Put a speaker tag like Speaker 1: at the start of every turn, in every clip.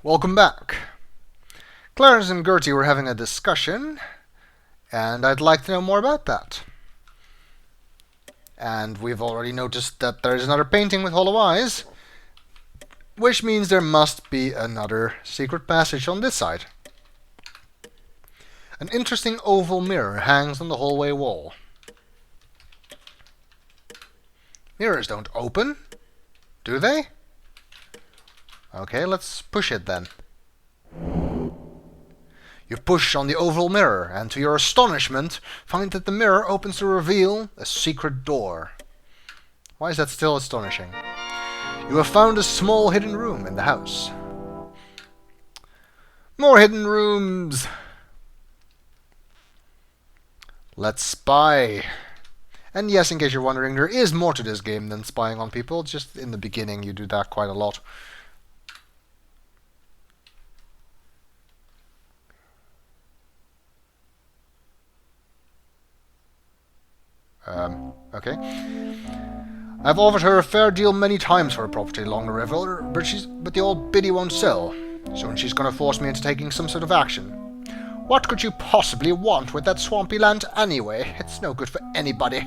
Speaker 1: Welcome back. Clarence and Gertie were having a discussion, and I'd like to know more about that. And we've already noticed that there is another painting with hollow eyes, which means there must be another secret passage on this side. An interesting oval mirror hangs on the hallway wall. Mirrors don't open, do they? Okay, let's push it then. You push on the oval mirror, and to your astonishment, find that the mirror opens to reveal a secret door. Why is that still astonishing? You have found a small hidden room in the house. More hidden rooms! Let's spy. And yes, in case you're wondering, there is more to this game than spying on people. Just in the beginning you do that quite a lot. Okay. I've offered her a fair deal many times for a property along the river, but the old biddy won't sell. Soon she's gonna force me into taking some sort of action. What could you possibly want with that swampy land anyway? It's no good for anybody.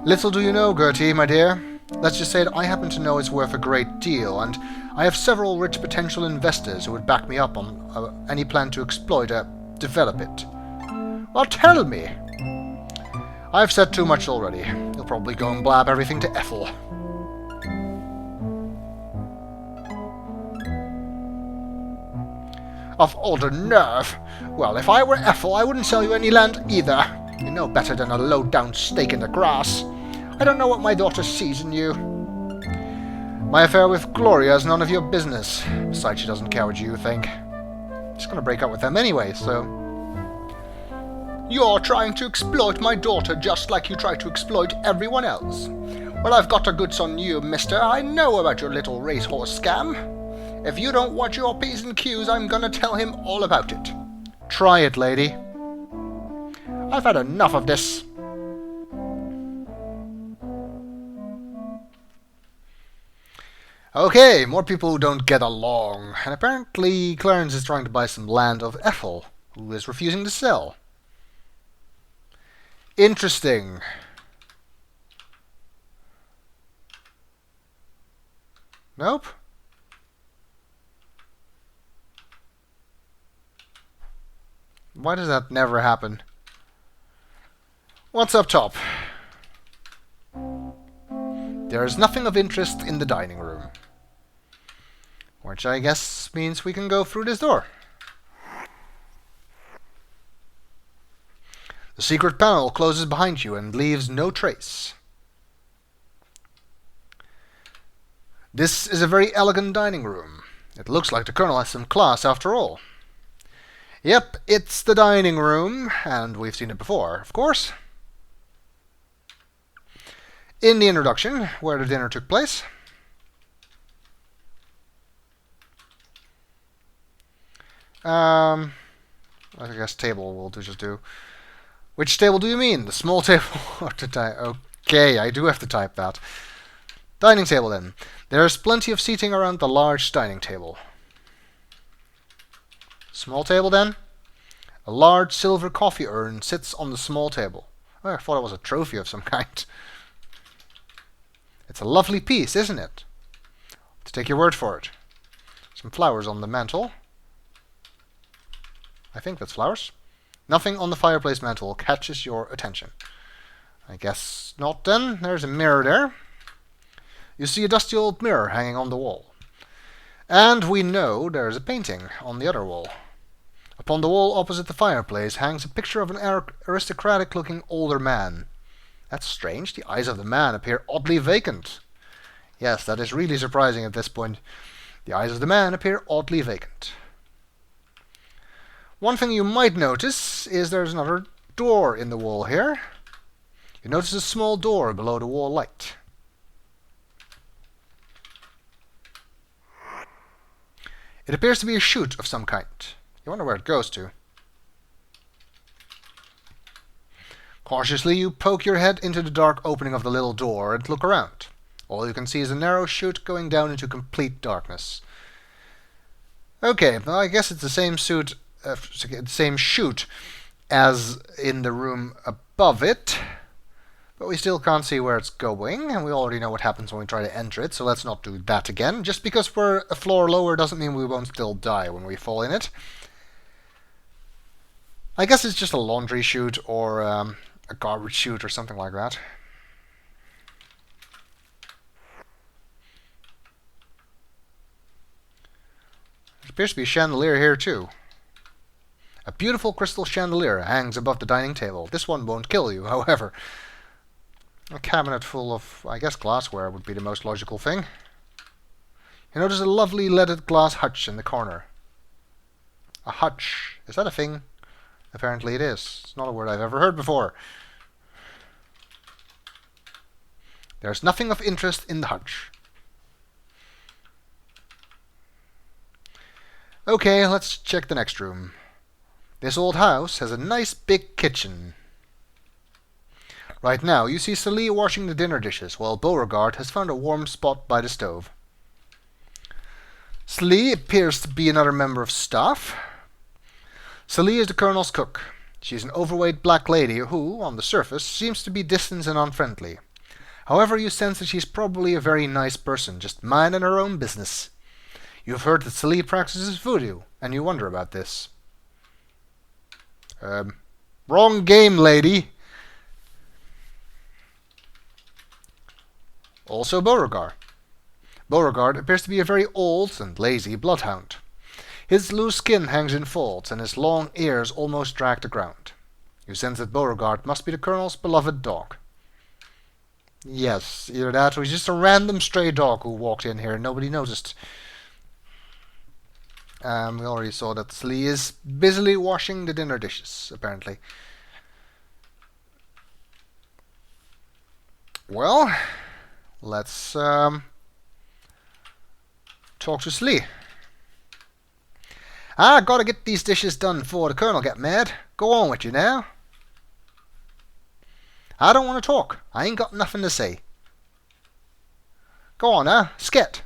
Speaker 1: Little do you know, Gertie, my dear. Let's just say that I happen to know it's worth a great deal, and I have several rich potential investors who would back me up on any plan to exploit or develop it. Well, tell me. I've said too much already. You'll probably go and blab everything to Ethel. Of all the nerve! Well, if I were Ethel, I wouldn't sell you any land either. You know better than a low-down stake in the grass. I don't know what my daughter sees in you. My affair with Gloria is none of your business. Besides, she doesn't care what you think. She's gonna break up with them anyway, so... You're trying to exploit my daughter just like you try to exploit everyone else. Well, I've got the goods on you, mister. I know about your little racehorse scam. If you don't watch your P's and Q's, I'm gonna tell him all about it. Try it, lady. I've had enough of this. Okay, more people who don't get along. And apparently Clarence is trying to buy some land of Ethel, who is refusing to sell. Interesting. Nope. Why does that never happen? What's up top? There is nothing of interest in the dining room. Which I guess means we can go through this door. The secret panel closes behind you and leaves no trace. This is a very elegant dining room. It looks like the Colonel has some class after all. Yep, it's the dining room, and we've seen it before, of course. In the introduction, where the dinner took place. I guess table will just do. Which table do you mean? The small table? Okay, I do have to type that. Dining table then. There's plenty of seating around the large dining table. Small table then? A large silver coffee urn sits on the small table. Oh, I thought it was a trophy of some kind. It's a lovely piece, isn't it? To take your word for it. Some flowers on the mantel. I think that's flowers. Nothing on the fireplace mantel catches your attention. I guess not then. There's a mirror there. You see a dusty old mirror hanging on the wall. And we know there's a painting on the other wall. Upon the wall opposite the fireplace hangs a picture of an aristocratic-looking older man. That's strange. The eyes of the man appear oddly vacant. Yes, that is really surprising at this point. The eyes of the man appear oddly vacant. One thing you might notice is there's another door in the wall here. You notice a small door below the wall light. It appears to be a chute of some kind. You wonder where it goes to. Cautiously, you poke your head into the dark opening of the little door and look around. All you can see is a narrow chute going down into complete darkness. Okay, well, I guess it's the same same chute as in the room above it, but we still can't see where it's going, and we already know what happens when we try to enter it, so let's not do that again. Just because we're a floor lower doesn't mean we won't still die when we fall in it. I guess it's just a laundry chute or a garbage chute or something like that. There appears to be a chandelier here too. A beautiful crystal chandelier hangs above the dining table. This one won't kill you, however. A cabinet full of, I guess, glassware would be the most logical thing. You notice a lovely leaded glass hutch in the corner. A hutch. Is that a thing? Apparently it is. It's not a word I've ever heard before. There's nothing of interest in the hutch. Okay, let's check the next room. This old house has a nice big kitchen. Right now, you see Celie washing the dinner dishes, while Beauregard has found a warm spot by the stove. Celie appears to be another member of staff. Celie is the Colonel's cook. She is an overweight black lady who, on the surface, seems to be distant and unfriendly. However, you sense that she's probably a very nice person, just minding her own business. You've heard that Celie practices voodoo, and you wonder about this. Wrong game, lady. Also Beauregard. Beauregard appears to be a very old and lazy bloodhound. His loose skin hangs in folds, and his long ears almost drag the ground. You sense that Beauregard must be the Colonel's beloved dog. Yes, either that or he's just a random stray dog who walked in here and nobody noticed. We already saw that Celie is busily washing the dinner dishes, apparently. Well, let's talk to Celie. I gotta get these dishes done before the Colonel get mad. Go on with you now. I don't want to talk. I ain't got nothing to say. Go on now, sket.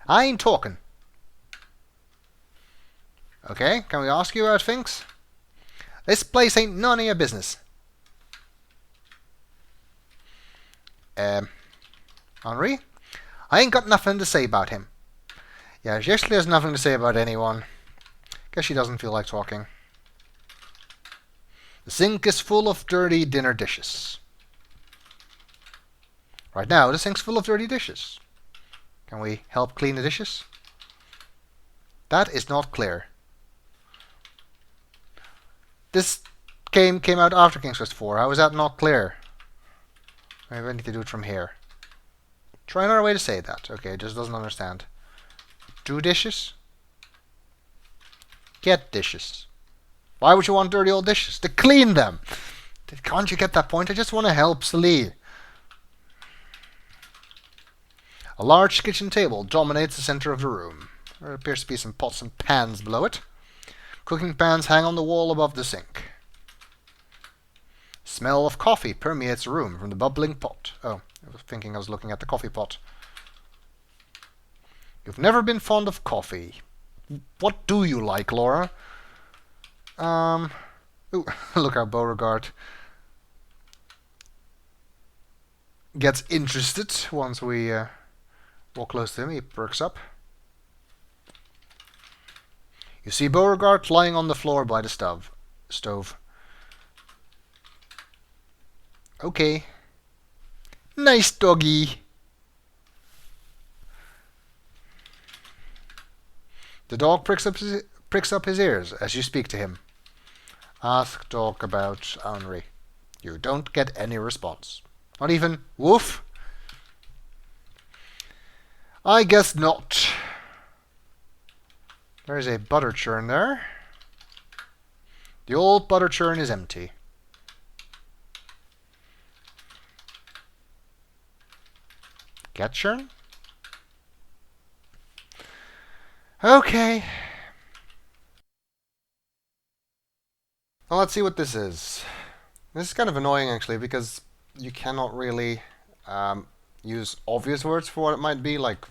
Speaker 1: I ain't talking. Okay, can we ask you how things? This place ain't none of your business. Henri? I ain't got nothing to say about him. Yeah, she actually has nothing to say about anyone. Guess she doesn't feel like talking. The sink is full of dirty dinner dishes. Right now, the sink's full of dirty dishes. Can we help clean the dishes? That is not clear. This game came out after King's Quest 4. How is that not clear? Maybe I need to do it from here. Try another way to say that. Okay, it just doesn't understand. Do dishes? Get dishes. Why would you want dirty old dishes? To clean them! Can't you get that point? I just want to help Celie. A large kitchen table dominates the center of the room. There appears to be some pots and pans below it. Cooking pans hang on the wall above the sink. Smell of coffee permeates the room from the bubbling pot. Oh, I was thinking I was looking at the coffee pot. You've never been fond of coffee. What do you like, Laura? Ooh, look how Beauregard gets interested once we walk close to him. He perks up. You see Beauregard lying on the floor by the stove. Okay. Nice doggy. The dog pricks up his ears as you speak to him. Ask dog about Henri. You don't get any response. Not even woof? I guess not. There's a butter churn there. The old butter churn is empty. Cat churn? Okay. Well, let's see what this is. This is kind of annoying, actually, because you cannot really use obvious words for what it might be, like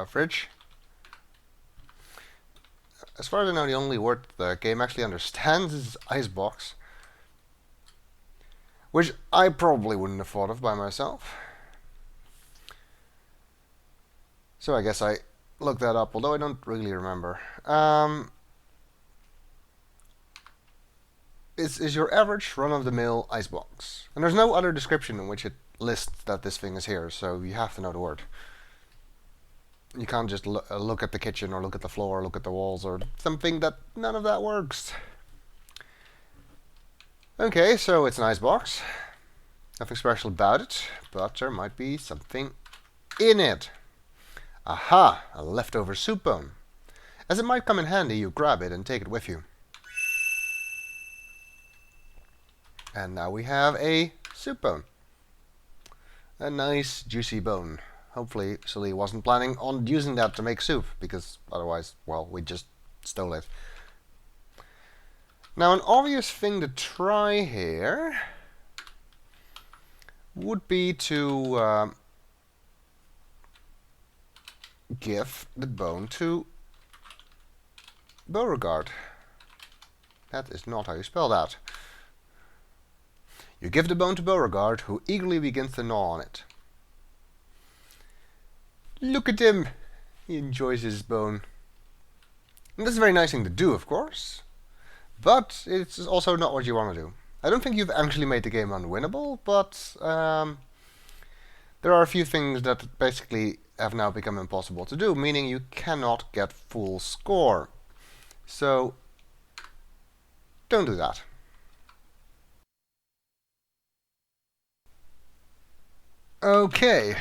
Speaker 1: fridge. As far as I know, the only word the game actually understands is icebox, which I probably wouldn't have thought of by myself. So I guess I looked that up, although I don't really remember. Is your average run-of-the-mill icebox. And there's no other description in which it lists that this thing is here, so you have to know the word. You can't just look at the kitchen or look at the floor or look at the walls or something. That none of that works. Okay, so it's an icebox. Nothing special about it, but there might be something in it. Aha, a leftover soup bone. As it might come in handy, you grab it and take it with you. And now we have a soup bone. A nice juicy bone. Hopefully Sully wasn't planning on using that to make soup, because otherwise, well, we just stole it. Now an obvious thing to try here would be to give the bone to Beauregard. That is not how you spell that. You give the bone to Beauregard, who eagerly begins to gnaw on it. Look at him! He enjoys his bone. And that's a very nice thing to do, of course. But it's also not what you want to do. I don't think you've actually made the game unwinnable, but there are a few things that basically have now become impossible to do, meaning you cannot get full score. So, don't do that. Okay.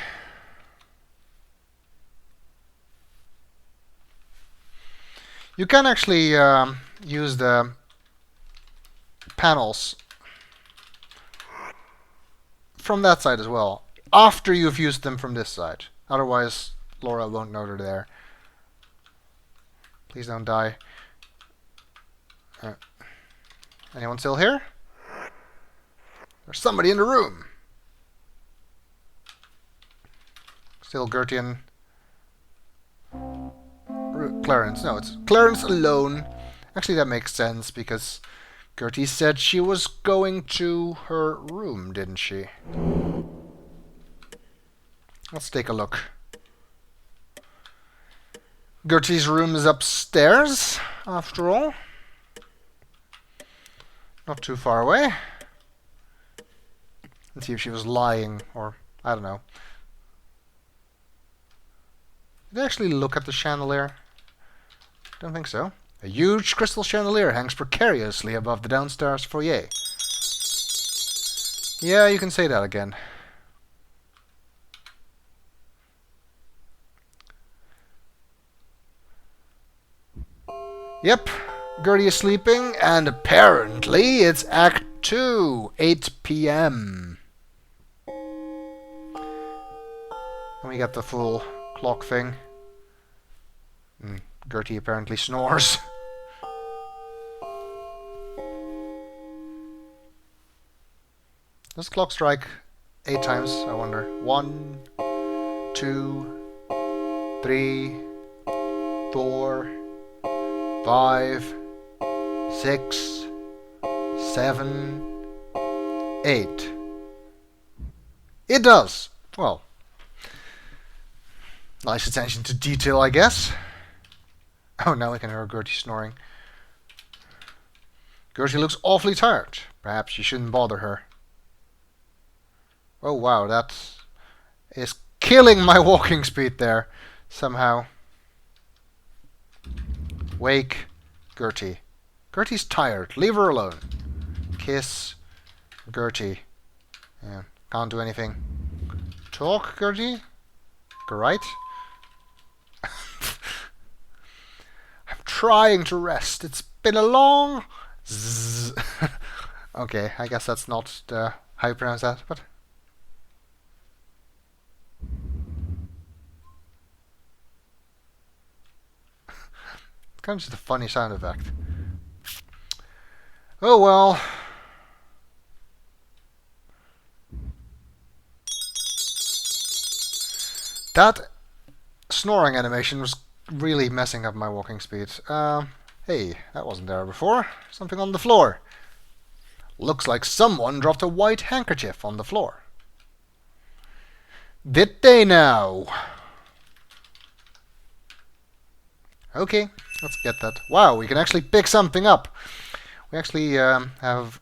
Speaker 1: You can actually use the panels from that side as well, after you've used them from this side. Otherwise, Laura won't know they're there. Please don't die. Anyone still here? There's somebody in the room. Still Gertie and Clarence. No, it's Clarence alone. Actually, that makes sense, because Gertie said she was going to her room, didn't she? Let's take a look. Gertie's room is upstairs, after all. Not too far away. Let's see if she was lying, or I don't know. Did I actually look at the chandelier? Don't think so. A huge crystal chandelier hangs precariously above the downstairs foyer. Yeah, you can say that again. Yep, Gertie is sleeping, and apparently it's Act 2, 8 p.m. And we got the full clock thing. Gertie apparently snores. Does the clock strike 8 times, I wonder? 1, 2, 3, 4, 5, 6, 7, 8. It does! Well, nice attention to detail, I guess. Oh, now I can hear Gertie snoring. Gertie looks awfully tired. Perhaps you shouldn't bother her. Oh wow, that is killing my walking speed there, somehow. Wake Gertie. Gertie's tired. Leave her alone. Kiss Gertie. Yeah, can't do anything. Talk, Gertie? Right? I'm trying to rest. It's been a long... Zzz. Okay, I guess that's not how you pronounce that, but... It's kind of just a funny sound effect. Oh well. That snoring animation was really messing up my walking speed. Hey, that wasn't there before. Something on the floor. Looks like someone dropped a white handkerchief on the floor. Did they now? Okay, let's get that. Wow, we can actually pick something up. We actually have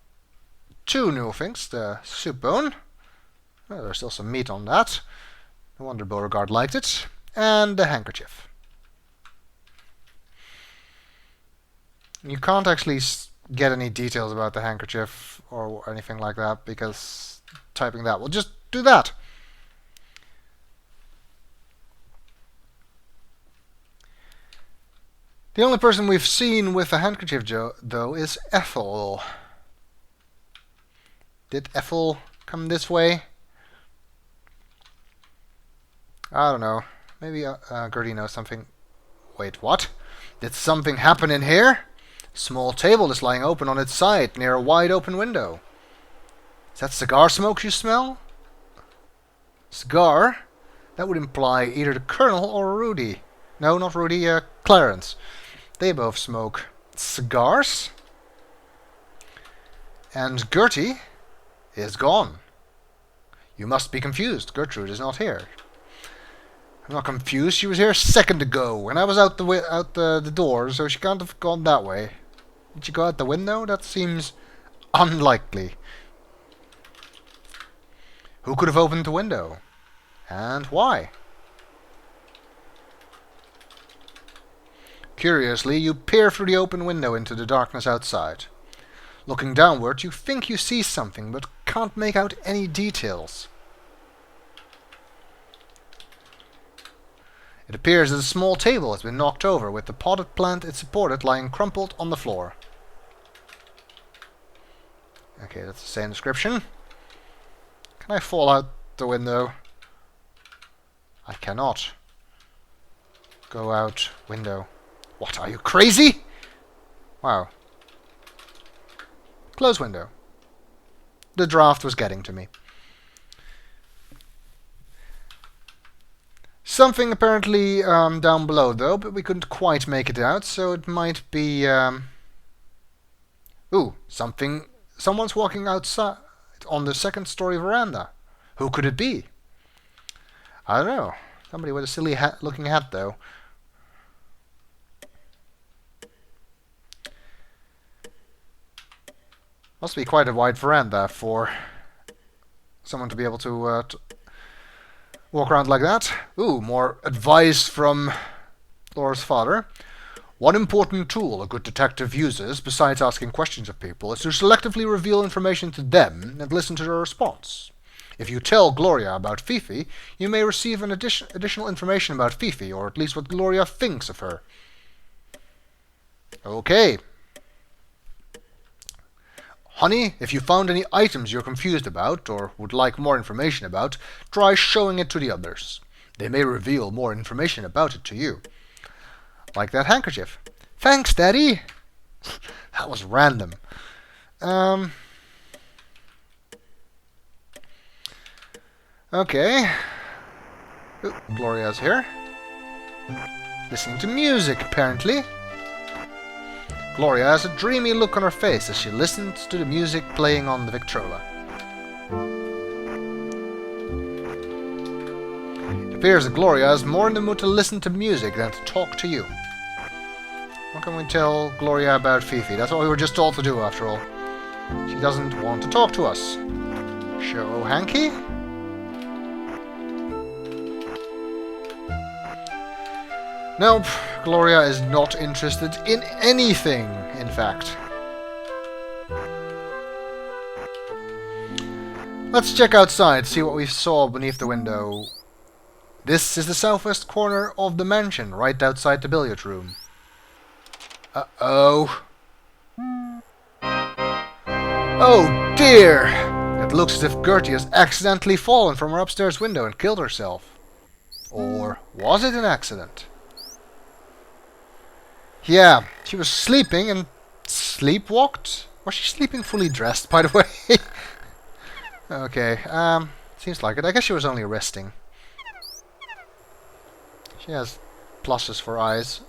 Speaker 1: two new things. The soup bone. Well, there's still some meat on that. No wonder Beauregard liked it. And the handkerchief. You can't actually get any details about the handkerchief or anything like that because typing that will just do that. The only person we've seen with a handkerchief, though, is Ethel. Did Ethel come this way? I don't know. Maybe Gertie knows something. Wait, what? Did something happen in here? Small table is lying open on its side near a wide open window. Is that cigar smoke you smell? Cigar? That would imply either the Colonel or Rudy. No, not Rudy, Clarence. They both smoke cigars. And Gertie is gone. You must be confused. Gertrude is not here. I'm not confused. She was here a second ago, and I was out the door, so she can't have gone that way. Did she go out the window? That seems unlikely. Who could have opened the window? And why? Curiously, you peer through the open window into the darkness outside. Looking downward, you think you see something, but can't make out any details. It appears that a small table has been knocked over, with the potted plant it supported lying crumpled on the floor. Okay, that's the same description. Can I fall out the window? I cannot. Go out window. What, are you crazy? Wow. Close window. The draft was getting to me. Something apparently down below, though, but we couldn't quite make it out, so it might be... Ooh, something... Someone's walking outside on the second-story veranda. Who could it be? I don't know. Somebody with a silly looking hat, though. Must be quite a wide veranda for someone to be able to walk around like that. Ooh, more advice from Laura's father. One important tool a good detective uses, besides asking questions of people, is to selectively reveal information to them and listen to their response. If you tell Gloria about Fifi, you may receive an additional information about Fifi, or at least what Gloria thinks of her. Okay. Honey, if you found any items you're confused about, or would like more information about, try showing it to the others. They may reveal more information about it to you. Like that handkerchief. Thanks, Daddy! That was random. Okay. Ooh, Gloria's here. Listening to music, apparently. Gloria has a dreamy look on her face as she listens to the music playing on the Victrola. It appears that Gloria is more in the mood to listen to music than to talk to you. How can we tell Gloria about Fifi? That's what we were just told to do, after all. She doesn't want to talk to us. Show hanky? Nope, Gloria is not interested in anything, in fact. Let's check outside, see what we saw beneath the window. This is the southwest corner of the mansion, right outside the billiard room. Uh-oh. Oh dear! It looks as if Gertie has accidentally fallen from her upstairs window and killed herself. Or was it an accident? Yeah, she was sleeping and sleepwalked? Was she sleeping fully dressed, by the way? Okay, seems like it. I guess she was only resting. She has pluses for eyes.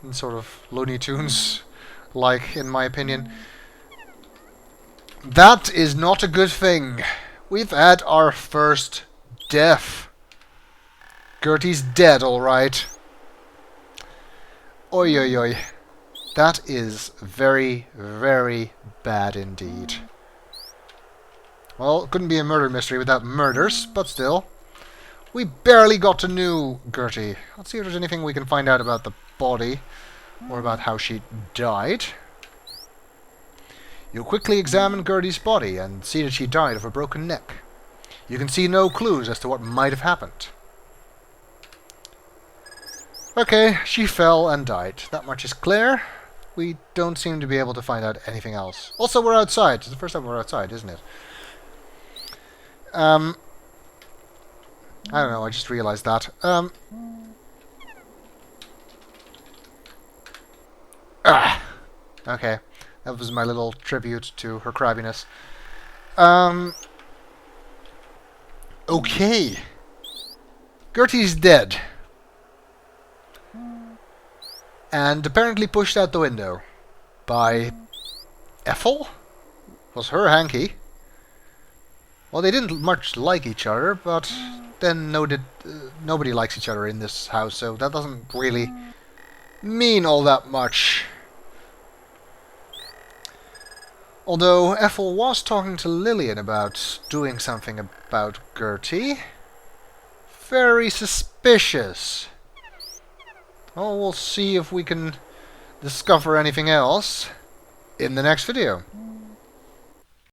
Speaker 1: And sort of Looney Tunes, like, in my opinion. That is not a good thing. We've had our first death. Gertie's dead, alright. Oi oi oi. That is very, very bad indeed. Well, it couldn't be a murder mystery without murders, but still. We barely got to know Gertie. Let's see if there's anything we can find out about the body, or about how she died. You quickly examine Gertie's body and see that she died of a broken neck. You can see no clues as to what might have happened. Okay, she fell and died. That much is clear. We don't seem to be able to find out anything else. Also, we're outside. It's the first time we're outside, isn't it? I don't know, I just realized that. Okay, that was my little tribute to her crabbiness. Okay. Gertie's dead. And apparently pushed out the window. By Ethel? Was her hanky. Well, they didn't much like each other, but then nobody likes each other in this house, so that doesn't really mean all that much. Although Ethel was talking to Lillian about doing something about Gertie. Very suspicious. Well, we'll see if we can discover anything else in the next video.